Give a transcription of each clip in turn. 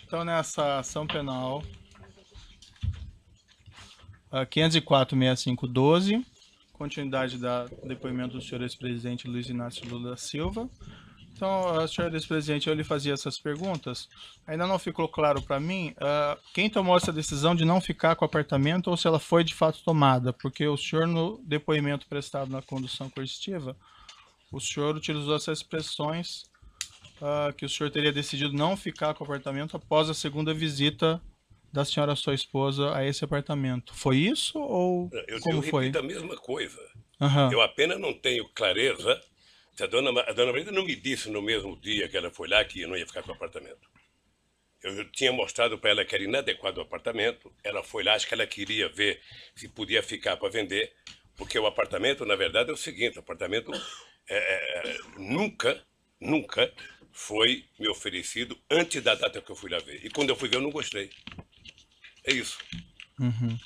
Então, nessa ação penal 504.6512, continuidade do depoimento do senhor ex-presidente Luiz Inácio Lula da Silva. Então, senhor ex-presidente, eu lhe fazia essas perguntas. Ainda não ficou claro para mim quem tomou essa decisão de não ficar com o apartamento ou se ela foi de fato tomada, porque o senhor, no depoimento prestado na condução coercitiva, o senhor utilizou essas expressões que o senhor teria decidido não ficar com o apartamento após a segunda visita da senhora, sua esposa, a esse apartamento. Foi isso ou como foi? Eu repito a mesma coisa. Uhum. Eu apenas não tenho clareza se a dona Marisa não me disse no mesmo dia que ela foi lá que eu não ia ficar com o apartamento. Eu tinha mostrado para ela que era inadequado o apartamento. Ela foi lá, acho que ela queria ver se podia ficar para vender, porque o apartamento, na verdade, é o seguinte: o apartamento nunca foi me oferecido antes da data que eu fui lá ver. E quando eu fui ver, eu não gostei. É isso. Uhum.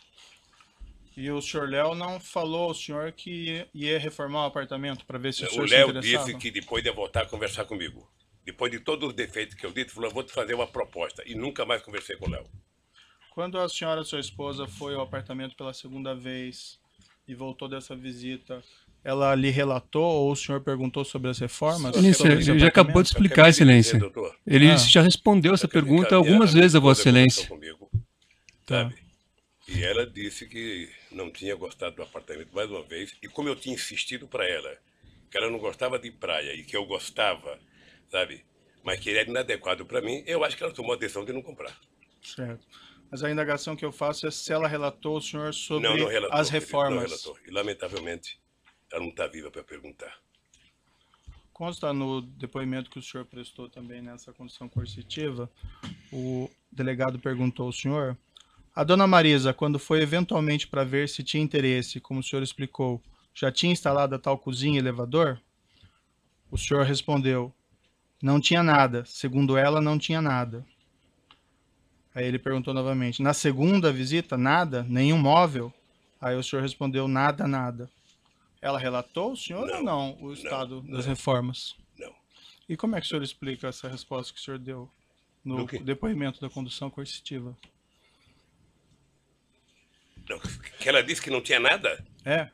E o senhor Léo não falou ao senhor que ia reformar o apartamento para ver se o senhor se Léo interessava? disse que depois ia voltar a conversar comigo. Depois de todos os defeitos que eu disse, falou: eu vou te fazer uma proposta. E nunca mais conversei com o Léo. Quando a senhora, sua esposa, foi ao apartamento pela segunda vez e voltou dessa visita, ela lhe relatou ou o senhor perguntou sobre as reformas? Excelência, ele já acabou de explicar, Excelência. Ele já respondeu essa pergunta algumas vezes a Vossa Excelência. Comigo, sabe? E ela disse que não tinha gostado do apartamento mais uma vez. E como eu tinha insistido para ela que ela não gostava de praia e que eu gostava, sabe? Mas que ele era inadequado para mim, eu acho que ela tomou a decisão de não comprar. Certo. Mas a indagação que eu faço é se ela relatou ao senhor sobre não relatou, as reformas. Não relatou. E, lamentavelmente, ela não está viva para perguntar. Consta no depoimento que o senhor prestou também nessa condição coercitiva, o delegado perguntou ao senhor: a dona Marisa, quando foi eventualmente para ver se tinha interesse, como o senhor explicou, já tinha instalado a tal cozinha e elevador? O senhor respondeu: não tinha nada. Segundo ela, não tinha nada. Aí ele perguntou novamente: na segunda visita, nada? Nenhum móvel? Aí o senhor respondeu: nada, nada. Ela relatou ao senhor ou não o estado das reformas? Não. E como é que o senhor explica essa resposta que o senhor deu no depoimento da condução coercitiva? Que ela disse que não tinha nada? É.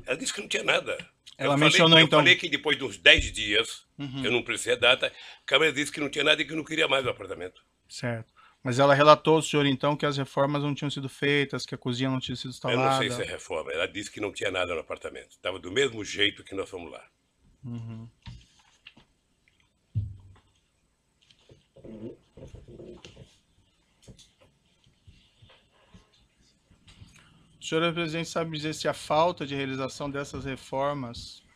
Ela disse que não tinha nada. Ela mencionou então... Eu falei que depois de uns 10 dias, eu não precisei a data, a Câmara disse que não tinha nada e que não queria mais o apartamento. Certo. Mas ela relatou ao senhor então que as reformas não tinham sido feitas, que a cozinha não tinha sido instalada? Eu não sei se é reforma. Ela disse que não tinha nada no apartamento. Estava do mesmo jeito que nós fomos lá. Uhum. O senhor presidente sabe dizer se a falta de realização dessas reformas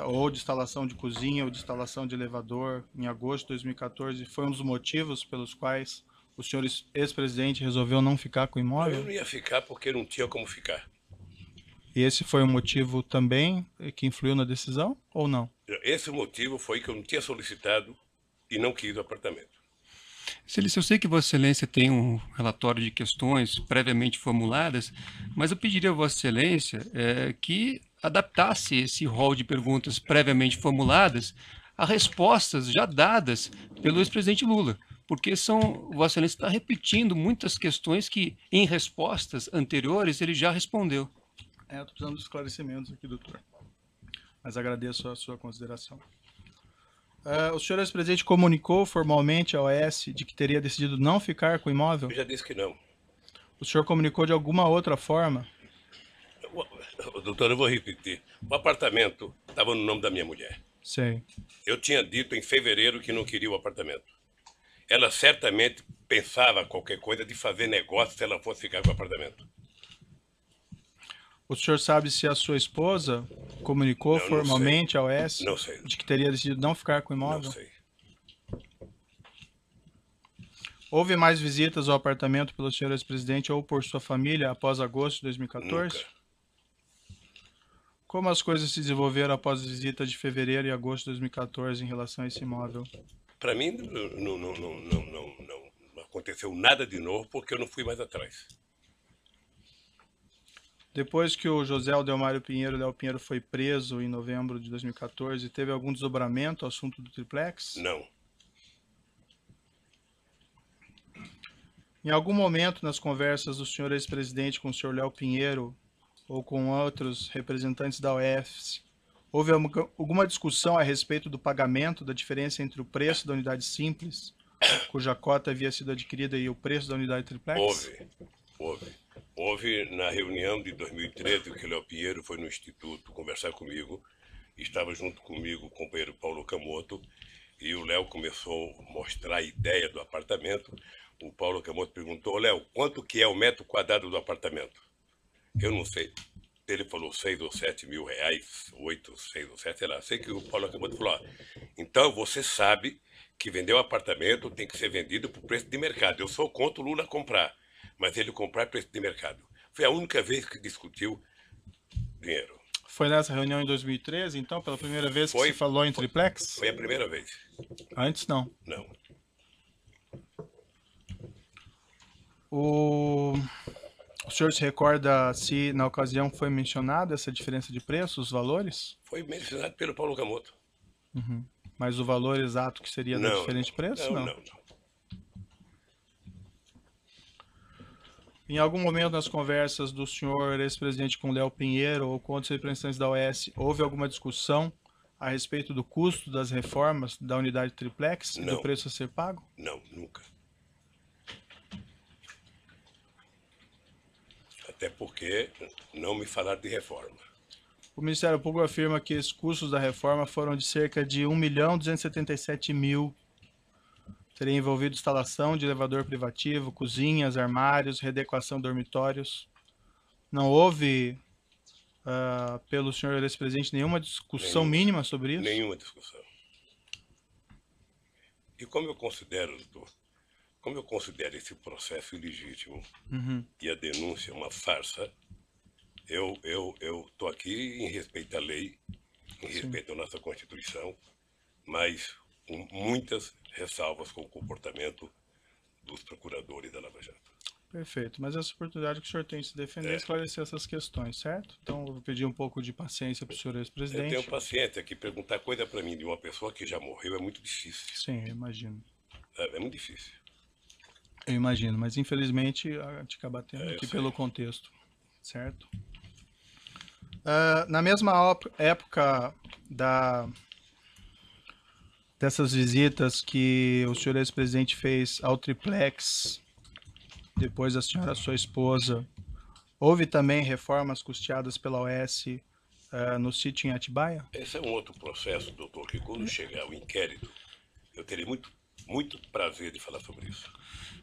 ou de instalação de cozinha ou de instalação de elevador em agosto de 2014 foi um dos motivos pelos quais o senhor ex-presidente resolveu não ficar com o imóvel? Eu não ia ficar porque não tinha como ficar. E esse foi um motivo também que influiu na decisão ou não? Esse motivo foi que eu não tinha solicitado e não quis o apartamento. Excelência, eu sei que Vossa Excelência tem um relatório de questões previamente formuladas, mas eu pediria a Vossa Excelência que adaptasse esse rol de perguntas previamente formuladas a respostas já dadas pelo ex-presidente Lula, porque Vossa Excelência está repetindo muitas questões que, em respostas anteriores, ele já respondeu. Estou precisando de esclarecimentos aqui, doutor. Mas agradeço a sua consideração. O senhor ex-presidente comunicou formalmente ao OAS de que teria decidido não ficar com o imóvel? Eu já disse que não. O senhor comunicou de alguma outra forma? Doutor, eu vou repetir. O apartamento estava no nome da minha mulher. Sei. Eu tinha dito em fevereiro que não queria o apartamento. Ela certamente pensava qualquer coisa de fazer negócio se ela fosse ficar com o apartamento. O senhor sabe se a sua esposa comunicou formalmente ao OAS de que teria decidido não ficar com o imóvel? Não sei. Houve mais visitas ao apartamento pelo senhor ex-presidente ou por sua família após agosto de 2014? Nunca. Como as coisas se desenvolveram após as visitas de fevereiro e agosto de 2014 em relação a esse imóvel? Para mim, não aconteceu nada de novo porque eu não fui mais atrás. Depois que o José Aldelmário Pinheiro, Léo Pinheiro, foi preso em novembro de 2014, teve algum desdobramento ao assunto do triplex? Não. Em algum momento nas conversas do senhor ex-presidente com o senhor Léo Pinheiro ou com outros representantes da OES, houve alguma discussão a respeito do pagamento da diferença entre o preço da unidade simples, cuja cota havia sido adquirida, e o preço da unidade triplex? Houve na reunião de 2013 que o Léo Pinheiro foi no Instituto conversar comigo, estava junto comigo o companheiro Paulo Camoto, e o Léo começou a mostrar a ideia do apartamento. O Paulo Camoto perguntou: Léo, quanto que é o metro quadrado do apartamento? Eu não sei. Ele falou 6 ou 7 mil reais, 8, 6 ou 7, sei lá. Sei que o Paulo Camoto falou: então você sabe que vender um apartamento tem que ser vendido por preço de mercado. Eu sou contra o Lula comprar, mas ele comprar preço de mercado. Foi a única vez que discutiu dinheiro. Foi nessa reunião em 2013, então, pela primeira vez que se falou em triplex? Foi a primeira vez. Antes não? Não. O senhor se recorda se na ocasião foi mencionada essa diferença de preço, os valores? Foi mencionado pelo Paulo Camoto. Uhum. Mas o valor exato que seria da diferença de preço? Não. Em algum momento nas conversas do senhor ex-presidente com Léo Pinheiro ou com outros representantes da OES, houve alguma discussão a respeito do custo das reformas da unidade triplex e do preço a ser pago? Não, nunca. Até porque não me falaram de reforma. O Ministério Público afirma que os custos da reforma foram de cerca de 1.277.000. Teria envolvido instalação de elevador privativo, cozinhas, armários, readequação de dormitórios. Não houve, pelo senhor ex-presidente, nenhuma discussão mínima sobre isso? Nenhuma discussão. E como eu considero, doutor, esse processo ilegítimo e a denúncia uma farsa, eu estou aqui em respeito à lei, em respeito à nossa Constituição, mas com muitas ressalvas com o comportamento dos procuradores da Lava Jato. Perfeito, mas essa oportunidade que o senhor tem de se defender, esclarecer essas questões, certo? Então, eu vou pedir um pouco de paciência para o senhor ex-presidente. Eu tenho paciência, que perguntar coisa para mim de uma pessoa que já morreu é muito difícil. Sim, eu imagino. É muito difícil. Eu imagino, mas infelizmente a gente acaba tendo aqui pelo contexto, certo? Na mesma época dessas visitas que o senhor ex-presidente fez ao triplex, depois da senhora, sua esposa, houve também reformas custeadas pela OES no sítio em Atibaia? Esse é um outro processo, doutor, que quando chegar o inquérito, eu terei muito prazer de falar sobre isso.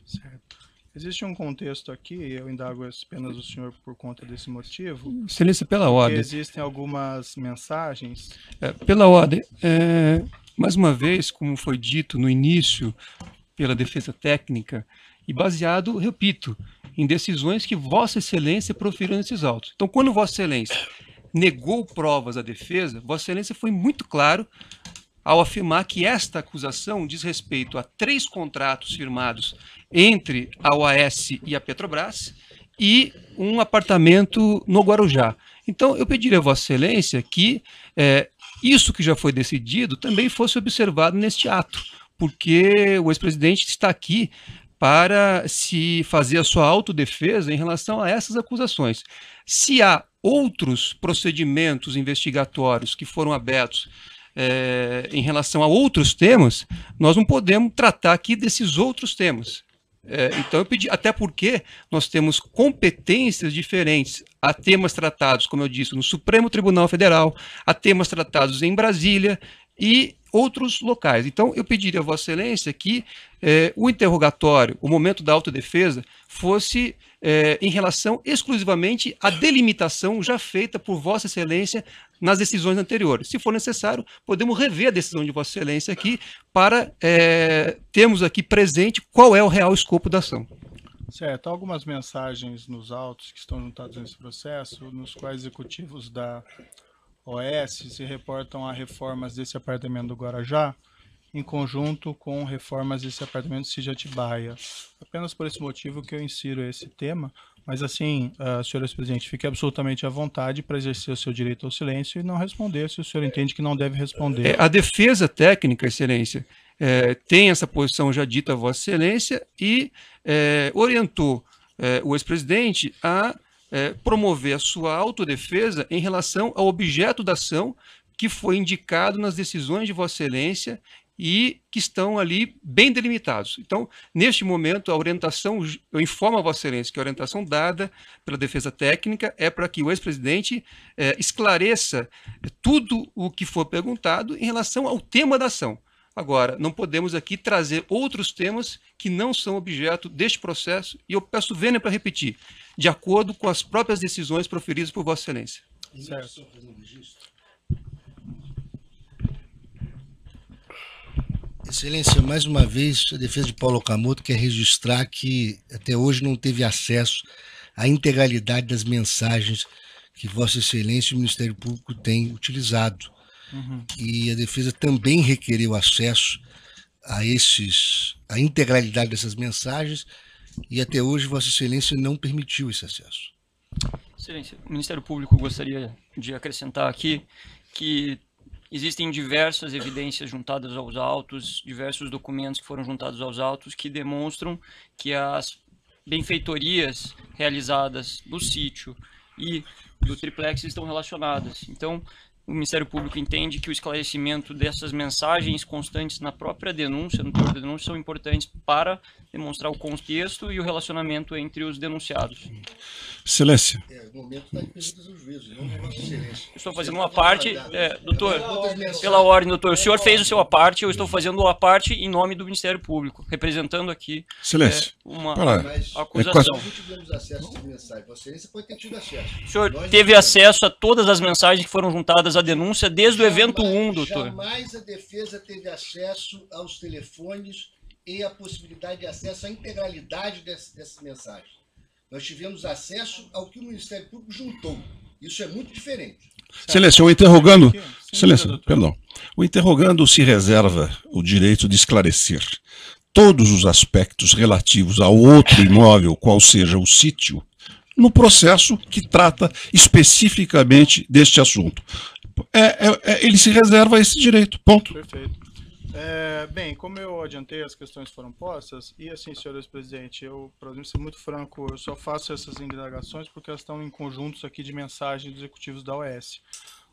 Certo. Existe um contexto aqui, eu indago apenas o senhor por conta desse motivo. Excelência, pela ordem. Existem algumas mensagens. Pela ordem, mais uma vez, como foi dito no início pela defesa técnica, e baseado, repito, em decisões que Vossa Excelência proferiu nesses autos. Então, quando Vossa Excelência negou provas à defesa, Vossa Excelência foi muito claro ao afirmar que esta acusação diz respeito a 3 contratos firmados entre a OAS e a Petrobras e um apartamento no Guarujá. Então, eu pediria a Vossa Excelência que isso que já foi decidido também fosse observado neste ato, porque o ex-presidente está aqui para se fazer a sua autodefesa em relação a essas acusações. Se há outros procedimentos investigatórios que foram abertos em relação a outros temas, nós não podemos tratar aqui desses outros temas. Então eu pedi, até porque nós temos competências diferentes. Há temas tratados, como eu disse, no Supremo Tribunal Federal, há temas tratados em Brasília e outros locais. Então eu pediria a Vossa Excelência que o interrogatório, o momento da autodefesa, fosse em relação exclusivamente à delimitação já feita por Vossa Excelência nas decisões anteriores. Se for necessário, podemos rever a decisão de Vossa Excelência aqui para termos aqui presente qual é o real escopo da ação. Certo. Há algumas mensagens nos autos que estão juntados nesse processo, nos quais executivos da OAS se reportam a reformas desse apartamento do Guarujá, em conjunto com reformas desse apartamento Sítio Atibaia. Apenas por esse motivo que eu insiro esse tema, mas assim, senhor presidente, fique absolutamente à vontade para exercer o seu direito ao silêncio e não responder se o senhor entende que não deve responder. A defesa técnica, excelência, tem essa posição já dita a vossa excelência e orientou o ex-presidente a promover a sua autodefesa em relação ao objeto da ação que foi indicado nas decisões de vossa excelência e que estão ali bem delimitados. Então, neste momento, a orientação, eu informo a vossa excelência que a orientação dada pela defesa técnica é para que o ex-presidente esclareça tudo o que for perguntado em relação ao tema da ação. Agora, não podemos aqui trazer outros temas que não são objeto deste processo, e eu peço vênia para repetir, de acordo com as próprias decisões proferidas por vossa excelência. Certo. Excelência, mais uma vez, a defesa de Paulo Okamoto quer registrar que até hoje não teve acesso à integralidade das mensagens que Vossa Excelência e o Ministério Público têm utilizado. E a defesa também requereu acesso a integralidade dessas mensagens e até hoje Vossa Excelência não permitiu esse acesso. Excelência, o Ministério Público gostaria de acrescentar aqui que existem diversas evidências juntadas aos autos, diversos documentos que foram juntados aos autos que demonstram que as benfeitorias realizadas do sítio e do triplex estão relacionadas. Então, o Ministério Público entende que o esclarecimento dessas mensagens constantes na própria denúncia, no teor da denúncia, são importantes para demonstrar o contexto e o relacionamento entre os denunciados. Excelência. O momento está em perguntas do juízo, não é Vossa Excelência. Eu estou fazendo uma parte, doutor, pela ordem, doutor, o senhor fez o seu à parte, eu estou fazendo a parte em nome do Ministério Público, representando aqui Excelência. uma Mas acusação. nós não tivemos acesso às mensagens. Vossa Excelência pode ter tido acesso. O senhor teve acesso a todas as mensagens que foram juntadas à denúncia desde o evento 1, doutor. Jamais a defesa teve acesso aos telefones e a possibilidade de acesso à integralidade dessas mensagens. Nós tivemos acesso ao que o Ministério Público juntou. Isso é muito diferente. Excelência, o interrogando... Excelência, perdão. O interrogando se reserva o direito de esclarecer todos os aspectos relativos a outro imóvel, qual seja o sítio, no processo que trata especificamente deste assunto. Ele se reserva esse direito, ponto. Perfeito. Bem, como eu adiantei, as questões foram postas, e assim, senhor ex-presidente, eu, para ser muito franco, eu só faço essas indagações porque elas estão em conjuntos aqui de mensagens dos executivos da OAS.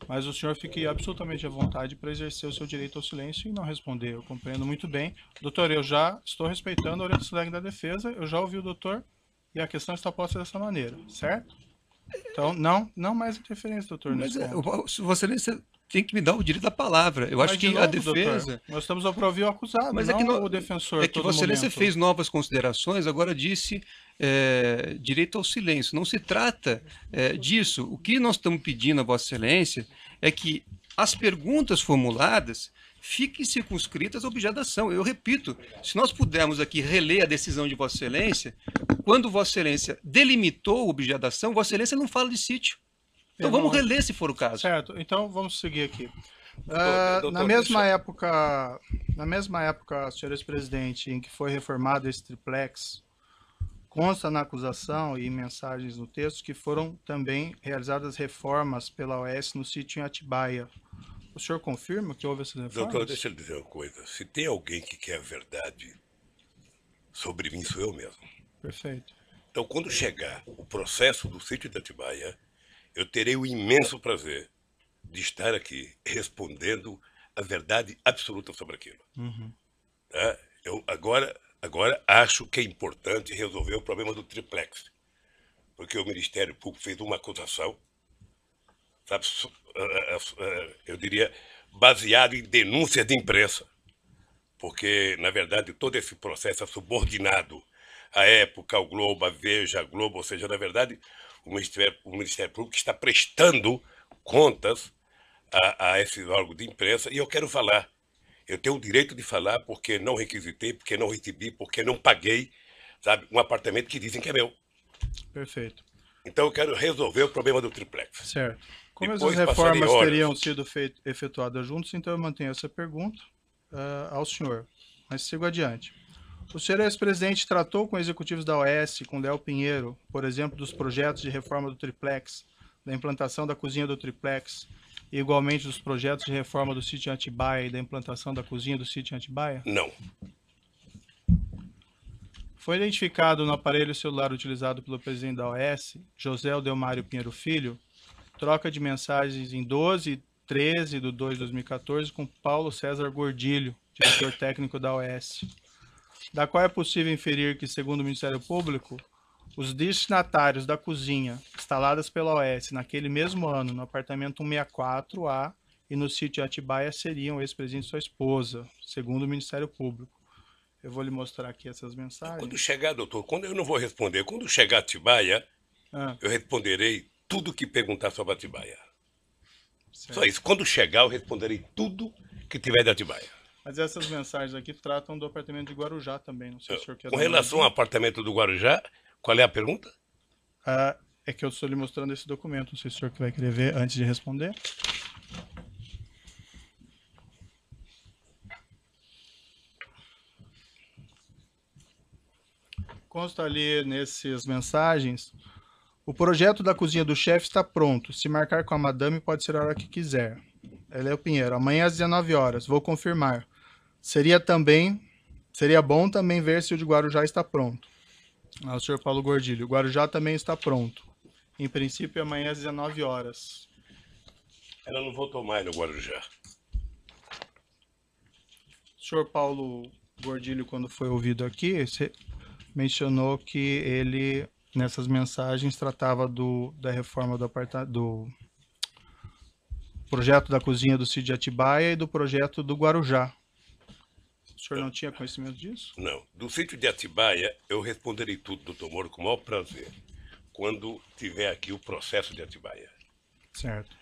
Mas o senhor fique absolutamente à vontade para exercer o seu direito ao silêncio e não responder. Eu compreendo muito bem. Doutor, eu já estou respeitando a orientação da defesa, eu já ouvi o doutor, e a questão está posta dessa maneira, certo? Então, não mais interferência, doutor. Mas Vossa Excelência tem que me dar o direito da palavra. Eu acho que novo, a defesa... Doutor, nós estamos para ouvir o acusado, mas não o defensor. É que Vossa Excelência fez novas considerações, agora disse direito ao silêncio. Não se trata disso. O que nós estamos pedindo a Vossa Excelência é que as perguntas formuladas fiquem circunscritas ao objeto da ação. Eu repito, se nós pudermos aqui reler a decisão de Vossa Excelência, quando Vossa Excelência delimitou o objeto da ação, Vossa Excelência não fala de sítio. Então vamos reler se for o caso. Certo, então vamos seguir aqui. Doutor, na mesma época, senhor ex-presidente, em que foi reformado esse triplex, consta na acusação e mensagens no texto que foram também realizadas reformas pela OAS no sítio em Atibaia. O senhor confirma que houve essas reformas? Doutor, deixa eu dizer uma coisa. Se tem alguém que quer a verdade sobre mim, sou eu mesmo. Perfeito. Então, quando chegar o processo do sítio de Atibaia, eu terei o imenso prazer de estar aqui respondendo a verdade absoluta sobre aquilo. Tá? Eu agora acho que é importante resolver o problema do triplex, porque o Ministério Público fez uma acusação, sabe, eu diria, baseado em denúncias de imprensa, porque, na verdade, todo esse processo é subordinado à Época, ao Globo, à Veja, à Globo, ou seja, na verdade, o Ministério Público está prestando contas a esses órgãos de imprensa, e eu quero falar. Eu tenho o direito de falar porque não requisitei, porque não recebi, porque não paguei, sabe, um apartamento que dizem que é meu. Perfeito. Então eu quero resolver o problema do triplex. Certo. Como Depois essas reformas passarem horas. teriam sido efetuadas juntos, então eu mantenho essa pergunta. ao senhor, mas sigo adiante. O senhor ex-presidente tratou com executivos da OAS, com Léo Pinheiro, por exemplo, dos projetos de reforma do triplex, da implantação da cozinha do triplex, e igualmente dos projetos de reforma do sítio em Atibaia e da implantação da cozinha do sítio em Atibaia? Não. Foi identificado no aparelho celular utilizado pelo presidente da OAS, José Aldelmário Pinheiro Filho, troca de mensagens em 12 e 13 de 2 de 2014 com Paulo César Gordilho, diretor técnico da OAS, da qual é possível inferir que, segundo o Ministério Público, os destinatários da cozinha instaladas pela OAS naquele mesmo ano no apartamento 164A e no sítio Atibaia seriam o ex-presidente e sua esposa, segundo o Ministério Público. Eu vou lhe mostrar aqui essas mensagens. Quando chegar, doutor, quando eu não vou responder, quando chegar a Atibaia, eu responderei tudo que perguntar sobre Atibaia. Certo. Só isso. Quando chegar, eu responderei tudo que tiver de Atibaia. Mas essas mensagens aqui tratam do apartamento de Guarujá também, não sei se o senhor quer... Com relação ao apartamento do Guarujá, qual é a pergunta? É que eu estou lhe mostrando esse documento, não sei se o senhor vai querer ver antes de responder. Consta ali nessas mensagens: o projeto da cozinha do chefe está pronto. Se marcar com a madame, pode ser a hora que quiser. Léo Pinheiro, amanhã às 19 horas, vou confirmar. Seria bom também ver se o de Guarujá está pronto. O senhor Paulo Gordilho, o Guarujá também está pronto. Em princípio, amanhã às 19 horas. Ela não voltou mais no Guarujá. O senhor Paulo Gordilho, quando foi ouvido aqui, mencionou que ele, nessas mensagens, tratava da reforma do projeto da cozinha do sítio de Atibaia e do projeto do Guarujá. O senhor não tinha conhecimento disso? Não. Do sítio de Atibaia, eu responderei tudo, doutor Moro, com o maior prazer, quando tiver aqui o processo de Atibaia. Certo.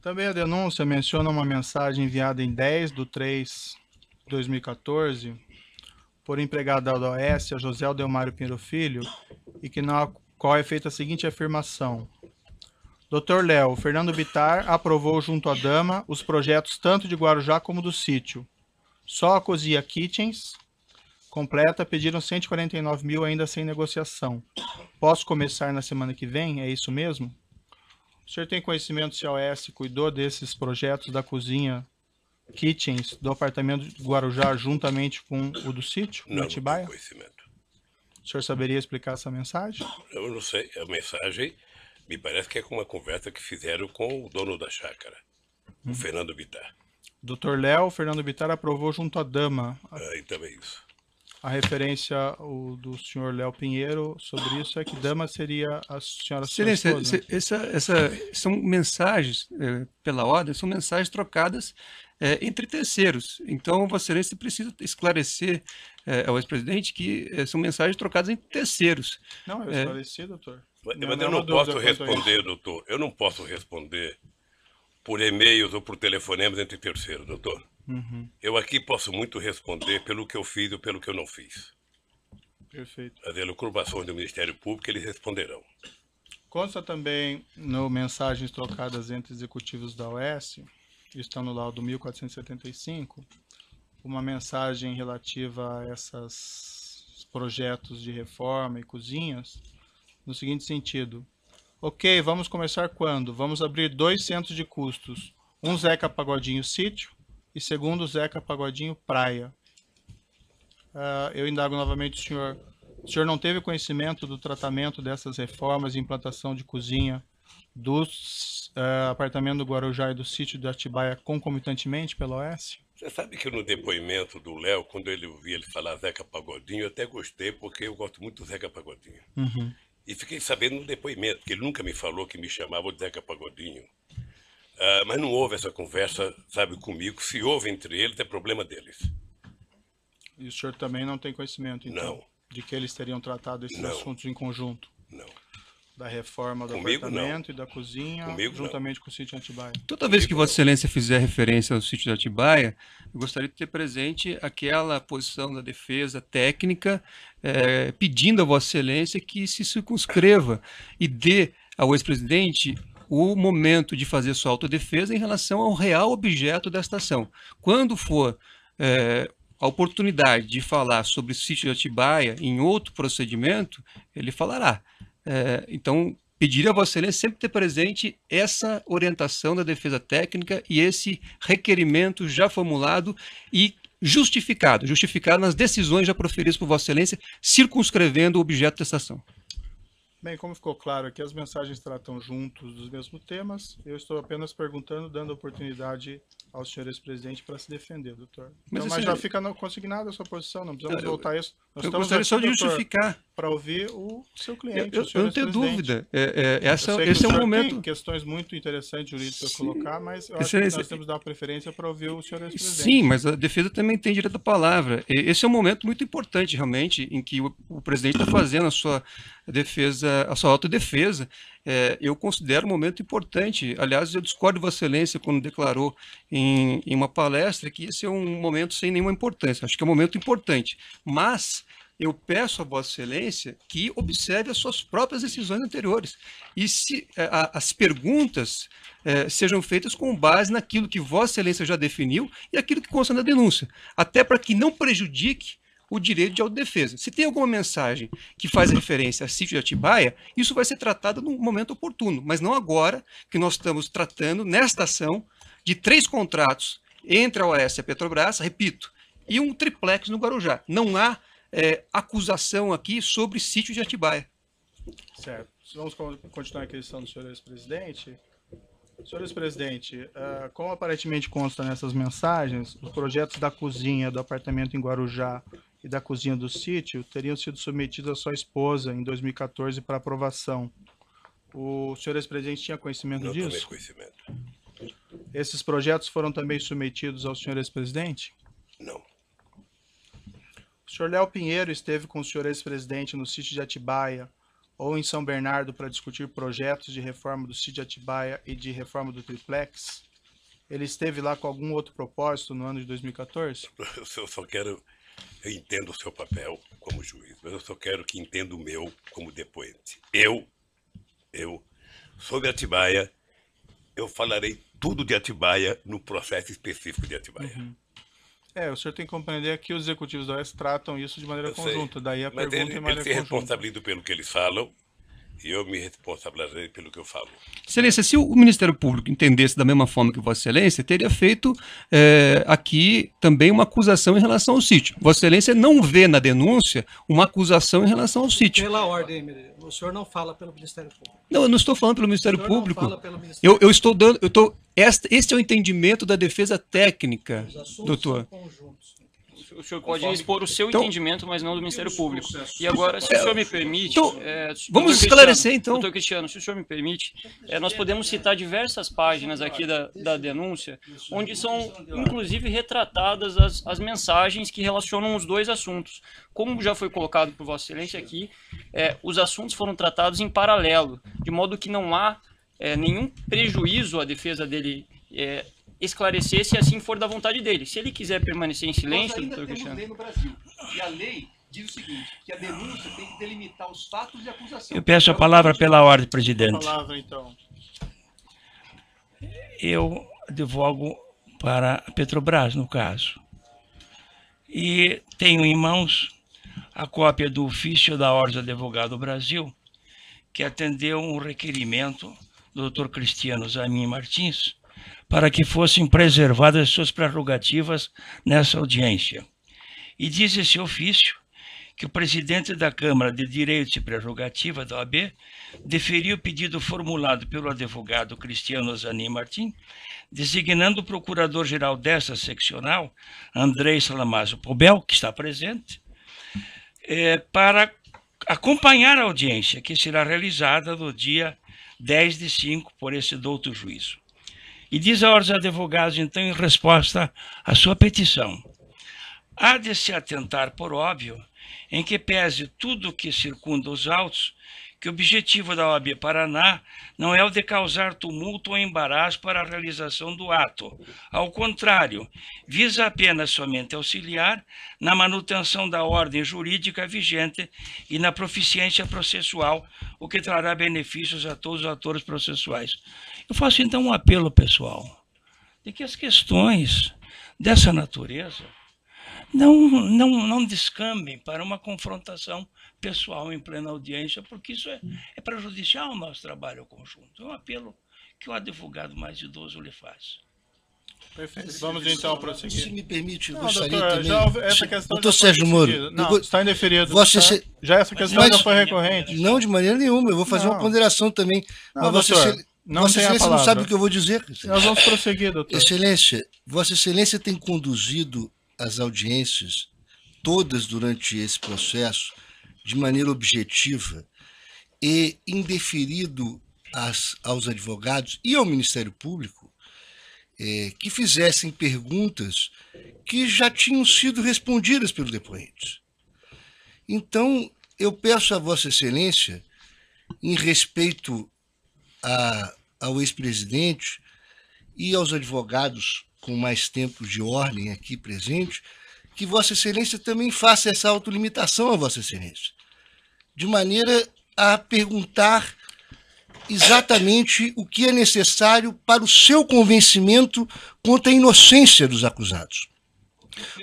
Também a denúncia menciona uma mensagem enviada em 10/3/2014 por empregado da OAS, a José Aldelmário Pinheiro Filho, e que na qual é feita a seguinte afirmação: Dr. Léo, Fernando Bittar aprovou junto à dama os projetos tanto de Guarujá como do sítio. Só a cozinha Kitchens completa pediram 149 mil ainda sem negociação. Posso começar na semana que vem? É isso mesmo? O senhor tem conhecimento se a OAS cuidou desses projetos da cozinha Kitchens do apartamento de Guarujá juntamente com o do sítio, no Atibaia? Não tenho conhecimento. O senhor saberia explicar essa mensagem? Eu não sei. A mensagem me parece que é com uma conversa que fizeram com o dono da chácara, o Fernando Bittar. Dr. Léo, Fernando Bittar aprovou junto à dama. Então é isso. A referência do senhor Léo Pinheiro sobre isso é que dama seria a senhora sua Excelência, esposa. são mensagens, pela ordem, são mensagens trocadas entre terceiros. Então, Vossa Excelência precisa esclarecer ao ex-presidente que são mensagens trocadas entre terceiros. Não, eu esclareci, doutor. Mas eu não posso responder, doutor. Eu não posso responder por e-mails ou por telefonemas entre terceiros, doutor. Uhum. Eu aqui posso muito responder pelo que eu fiz ou pelo que eu não fiz. Perfeito. As elucubrações do Ministério Público, eles responderão. Consta também no mensagens trocadas entre executivos da OAS, está no laudo 1475, uma mensagem relativa a esses projetos de reforma e cozinhas, no seguinte sentido: ok, vamos começar quando? Vamos abrir 2 centros de custos, um Zeca Pagodinho Sítio e segundo Zeca Pagodinho Praia. Eu indago novamente o senhor não teve conhecimento do tratamento dessas reformas e implantação de cozinha dos apartamentos do Guarujá e do sítio de Atibaia concomitantemente pela OAS? Você sabe que no depoimento do Léo, quando eu vi ele falar Zeca Pagodinho, eu até gostei, porque eu gosto muito do Zeca Pagodinho. Uhum. E fiquei sabendo no depoimento, que ele nunca me falou que me chamava de Zeca Pagodinho. Mas não houve essa conversa, sabe, comigo. Se houve entre eles, é problema deles. E o senhor também não tem conhecimento, então, Não. de que eles teriam tratado esses Não. assuntos em conjunto? Não. da reforma do Comigo, apartamento e da cozinha, Comigo, juntamente com o sítio Atibaia. Toda vez que Vossa Excelência fizer referência ao sítio de Atibaia, eu gostaria de ter presente aquela posição da defesa técnica, pedindo a Vossa Excelência que se circunscreva e dê ao ex-presidente o momento de fazer sua autodefesa em relação ao real objeto desta ação. Quando for a oportunidade de falar sobre o sítio de Atibaia em outro procedimento, ele falará. Então, pediria a Vossa Excelência sempre ter presente essa orientação da defesa técnica e esse requerimento já formulado e justificado nas decisões já proferidas por Vossa Excelência, circunscrevendo o objeto dessa ação. Bem, como ficou claro aqui, as mensagens tratam juntos dos mesmos temas. Eu estou apenas perguntando, dando oportunidade ao senhor ex-presidente para se defender, doutor. Mas já fica consignada a sua posição, não precisamos voltar a isso. Eu gostaria só de justificar. Para ouvir o seu cliente. Eu não tenho dúvida. Esse é um momento. Tem questões muito interessantes jurídicas a colocar, mas eu acho que nós temos que dar preferência para ouvir o senhor ex-presidente. Sim, mas a defesa também tem direito à palavra. Esse é um momento muito importante, realmente, em que o presidente está fazendo a sua defesa, a sua autodefesa. Eu considero um momento importante. Aliás, eu discordo de Vossa Excelência quando declarou em uma palestra que esse é um momento sem nenhuma importância. Acho que é um momento importante. Mas eu peço a Vossa Excelência que observe as suas próprias decisões anteriores. E se as perguntas sejam feitas com base naquilo que Vossa Excelência já definiu e aquilo que consta na denúncia. Até para que não prejudique o direito de autodefesa. Se tem alguma mensagem que faz referência a sítio de Atibaia, isso vai ser tratado no momento oportuno, mas não agora que nós estamos tratando, nesta ação, de 3 contratos entre a OAS e a Petrobras, repito, e um triplex no Guarujá. Não há acusação aqui sobre sítio de Atibaia. Certo. Vamos continuar a questão do senhor ex-presidente. Senhor ex-presidente, como aparentemente consta nessas mensagens, os projetos da cozinha do apartamento em Guarujá e da cozinha do sítio teriam sido submetidos à sua esposa em 2014 para aprovação. O senhor ex-presidente tinha conhecimento disso? Não tomei conhecimento. Esses projetos foram também submetidos ao senhor ex-presidente? Não. O senhor Léo Pinheiro esteve com o senhor ex-presidente no sítio de Atibaia ou em São Bernardo para discutir projetos de reforma do sítio de Atibaia e de reforma do triplex? Ele esteve lá com algum outro propósito no ano de 2014? Eu só quero... Eu entendo o seu papel como juiz, mas eu só quero que entenda o meu como depoente. Eu, sobre Atibaia, eu falarei tudo de Atibaia no processo específico de Atibaia. Uhum. O senhor tem que compreender que os executivos da OAS tratam isso de maneira conjunta, daí a pergunta é maneira conjunta. Eles se responsabilizam pelo que eles falam e eu me responsabilizarei pelo que eu falo. Excelência, se o Ministério Público entendesse da mesma forma que Vossa Excelência, teria feito aqui também uma acusação em relação ao sítio. Vossa Excelência não vê na denúncia uma acusação em relação ao sítio. Pela ordem, o senhor não fala pelo Ministério Público. Não, eu não estou falando pelo Ministério Público. Eu estou dando... Este é o entendimento da defesa técnica, doutor. O senhor pode expor o seu entendimento, mas não do Ministério Público. E agora, se o senhor me permite... Vamos esclarecer, então. Doutor Cristiano, se o senhor me permite, nós podemos citar diversas páginas aqui da denúncia, onde são, inclusive, retratadas as mensagens que relacionam os dois assuntos. Como já foi colocado por Vossa Excelência aqui, os assuntos foram tratados em paralelo, de modo que não há nenhum prejuízo à defesa dele esclarecer, se assim for da vontade dele. Se ele quiser permanecer em silêncio, doutor Cristiano... Lei no Brasil, e a lei diz o seguinte, que a denúncia tem que delimitar os fatos de acusação. Eu peço a palavra pela ordem, presidente. A palavra, então. Eu advogo para a Petrobras, no caso. E tenho em mãos a cópia do ofício da Ordem dos Advogados do Brasil, que atendeu um requerimento do Dr. Cristiano Zanin Martins, para que fossem preservadas suas prerrogativas nessa audiência. E diz esse ofício que o presidente da Câmara de Direitos e Prerrogativa da OAB deferiu o pedido formulado pelo advogado Cristiano Zanin Martins, designando o procurador-geral dessa seccional, Andrei Salamazzo Pobel, que está presente, para acompanhar a audiência, que será realizada no dia 10/5 por esse douto juízo. E diz a Ordem dos Advogados, então, em resposta à sua petição: há de se atentar por óbvio, em que pese tudo o que circunda os autos, que o objetivo da OAB Paraná não é o de causar tumulto ou embaraço para a realização do ato. Ao contrário, visa apenas somente auxiliar na manutenção da ordem jurídica vigente e na proficiência processual, o que trará benefícios a todos os atores processuais. Eu faço então um apelo, pessoal, de que as questões dessa natureza não descambem para uma confrontação pessoal em plena audiência, porque isso é prejudicial ao nosso trabalho conjunto. É um apelo que o advogado mais idoso lhe faz. Perfeito. Vamos então prosseguir. Se me permite, eu Não, gostaria doutor, também... já essa questão Doutor já foi Sérgio Moro, decidida. Não, está indeferido. Vossa tá? Excelência- Já essa questão Mas- já foi recorrente. Não, de maneira nenhuma. Eu vou fazer uma Não. ponderação também. Não, Mas Vossa doutor, Excelência- não Vossa tem a Excelência não palavra. sabe o que eu vou dizer. Nós vamos prosseguir, doutor. Excelência, Vossa Excelência tem conduzido as audiências todas durante esse processo de maneira objetiva e indeferido aos advogados e ao Ministério Público que fizessem perguntas que já tinham sido respondidas pelos depoentes. Então, eu peço a Vossa Excelência, em respeito ao ex-presidente e aos advogados com mais tempo de ordem aqui presentes, que Vossa Excelência também faça essa autolimitação a Vossa Excelência, de maneira a perguntar exatamente o que é necessário para o seu convencimento quanto à inocência dos acusados.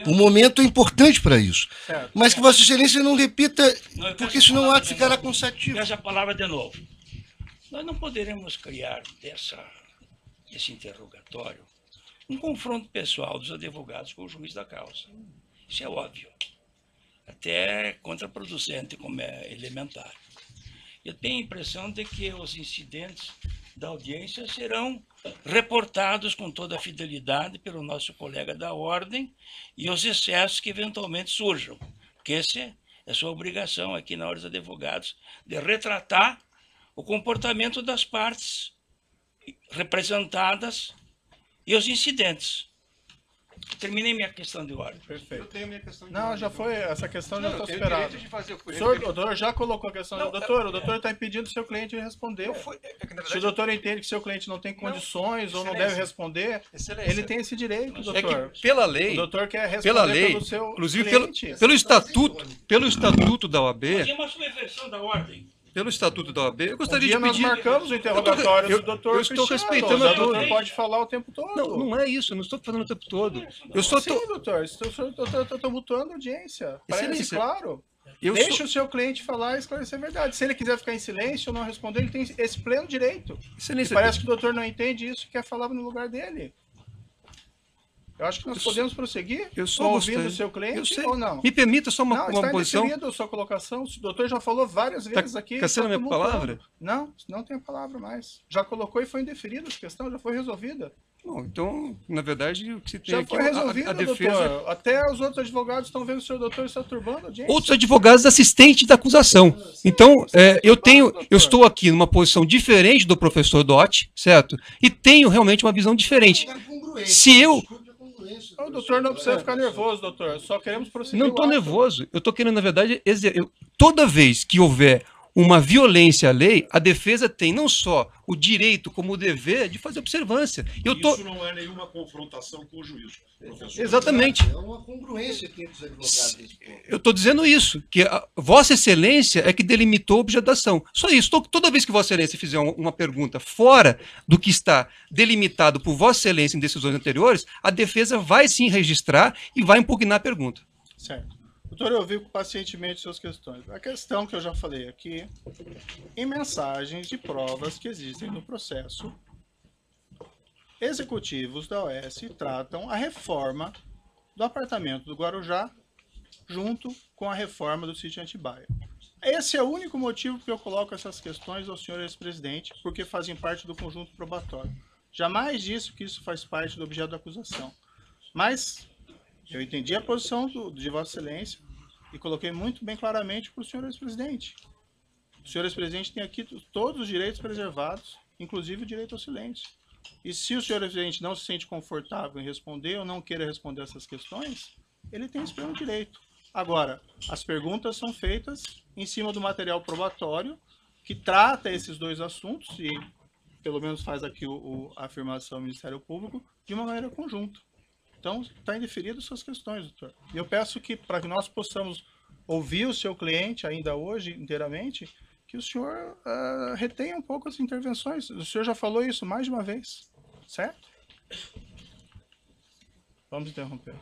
O momento é importante para isso. Certo. Mas que Vossa Excelência não repita, porque senão o ato ficará cansativo. Peço a palavra de novo. Nós não poderemos criar desse interrogatório um confronto pessoal dos advogados com o juiz da causa. Isso é óbvio. Até contraproducente, como é elementar. Eu tenho a impressão de que os incidentes da audiência serão reportados com toda a fidelidade pelo nosso colega da ordem e os excessos que eventualmente surjam. Porque essa é a sua obrigação aqui na Ordem dos Advogados, de retratar o comportamento das partes representadas e os incidentes. Terminei minha questão de ordem. Perfeito. Eu tenho a minha questão de Não, ordem. já foi, essa questão já Não, está eu tenho superada. direito de fazer. O doutor já colocou a questão. Não, Doutor, o doutor está impedindo o seu cliente de responder. Não foi, é que, na Se o verdade, doutor entende que seu cliente não tem condições ou não Excelência. deve responder, Excelência. ele tem esse direito, É doutor. que pela O lei, doutor quer responder pela lei, pelo seu inclusive cliente. pelo estatuto da OAB, Tem uma subversão da ordem. pelo estatuto da OAB, eu Um gostaria dia de nós pedir. marcamos o interrogatório do doutor eu estou Cristiano. respeitando O a doutor tudo. pode falar o tempo todo. Não é isso, eu não estou falando o tempo todo. Eu só Sim, estou. doutor, estou tumultuando a audiência. Parece Excelência, claro. Eu Deixa sou- o seu cliente falar e esclarecer a verdade. Se ele quiser ficar em silêncio ou não responder, ele tem esse pleno direito. E Excelência, parece que o doutor não entende isso e quer falar no lugar dele. Eu acho que nós podemos prosseguir eu sou ouvindo o gostaria- seu cliente eu sei. ou não. Me permita só Não, uma está posição. indeferido a sua colocação. O doutor já falou várias vezes aqui. caçando está a minha tumultuando. palavra? Não tem a palavra mais. Já colocou e foi indeferida essa questão, já foi resolvida. Bom, então, na verdade, o que se tem Já aqui foi é resolvida, a defesa. doutor. Até os outros advogados estão vendo o senhor doutor está turbando a audiência. Outros advogados assistentes da acusação. Então, eu estou aqui numa posição diferente do professor Dotti, certo? E tenho realmente uma visão diferente. Se eu O doutor não precisa ficar nervoso, doutor. Só queremos prosseguir. não o estou ato. nervoso, eu estou querendo, na verdade, toda vez que houver uma violência à lei, a defesa tem não só o direito, como o dever de fazer observância. isso não é nenhuma confrontação com o juízo, professor. Exatamente. É uma congruência aqui entre os advogados. Eu estou dizendo isso, que a Vossa Excelência é que delimitou a objetivação. Só isso. Toda vez que Vossa Excelência fizer uma pergunta fora do que está delimitado por Vossa Excelência em decisões anteriores, a defesa vai sim registrar e vai impugnar a pergunta. Certo. Doutor, eu ouvi pacientemente suas questões. A questão que eu já falei aqui, em mensagens de provas que existem no processo, executivos da OAS tratam a reforma do apartamento do Guarujá junto com a reforma do sítio Atibaia. Esse é o único motivo que eu coloco essas questões ao senhor ex-presidente, porque fazem parte do conjunto probatório. Jamais disse que isso faz parte do objeto da acusação. Mas eu entendi a posição de Vossa Excelência e coloquei muito bem claramente para o senhor ex-presidente. O senhor ex-presidente tem aqui todos os direitos preservados, inclusive o direito ao silêncio. E se o senhor ex-presidente não se sente confortável em responder ou não queira responder essas questões, ele tem esse pleno direito. Agora, as perguntas são feitas em cima do material probatório que trata esses dois assuntos e, pelo menos, faz aqui a afirmação do Ministério Público de uma maneira conjunta. Então, está indeferido suas questões, doutor. E eu peço que, para que nós possamos ouvir o seu cliente ainda hoje inteiramente, que o senhor retenha um pouco as intervenções. O senhor já falou isso mais de uma vez, certo? Vamos interromper.